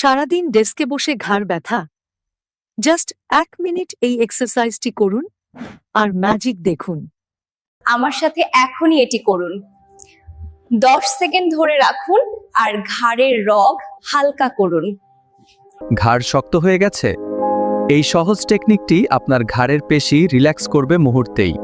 সারাদিন ডেস্কে বসে ঘাড় ব্যথা? জাস্ট 1 মিনিট এই এক্সারসাইজটি করুন আর ম্যাজিক দেখুন। আমার সাথে এখনই এটি করুন। 10 সেকেন্ড ধরে রাখুন আর ঘাড়ের রগ হালকা করুন। ঘাড় শক্ত হয়ে গেছে? এই সহজ টেকনিকটি আপনার ঘাড়ের পেশি রিল্যাক্স করবে মুহূর্তেই।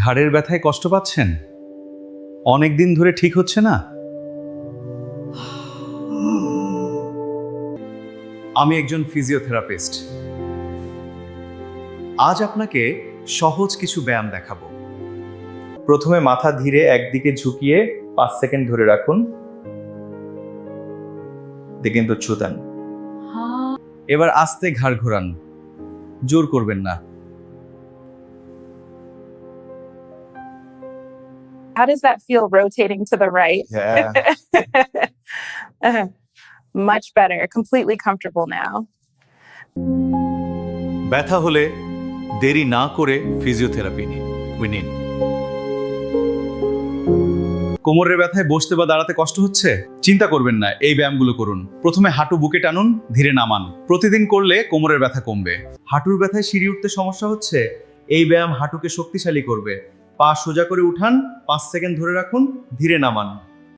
ঘাড়ের ব্যথায় কষ্ট পাচ্ছেন? অনেক দিন ধরে ঠিক হচ্ছে না? আমি একজন ফিজিওথেরাপিস্ট। আজ আপনাকে সহজ কিছু ব্যায়াম দেখাবো। প্রথমে মাথা ধীরে একদিকে ঝুঁকিয়ে 5 সেকেন্ড ধরে রাখুন, দেখেন তো ছুতান। এবার আস্তে ঘাড় ঘোরান, জোর করবেন না। How does that feel rotating to the right? Yeah. Much better. Completely comfortable now. ব্যথা হলে দেরি না করে ফিজিওথেরাপি নিন। কোমরের ব্যথায় বসতে বা দাঁড়াতে কষ্ট হচ্ছে? চিন্তা করবেন না, এই ব্যায়ামগুলো করুন। প্রথমে হাঁটু বুকে টানুন, ধীরে নামান। প্রতিদিন করলে কোমরের ব্যথা কমবে। হাঁটুর ব্যথায় সিঁড়ি উঠতে সমস্যা হচ্ছে? এই ব্যায়াম হাঁটুকে শক্তিশালী করবে। পা সোজা করে উঠান, 5 সেকেন্ড ধরে রাখুন, ধীরে নামান।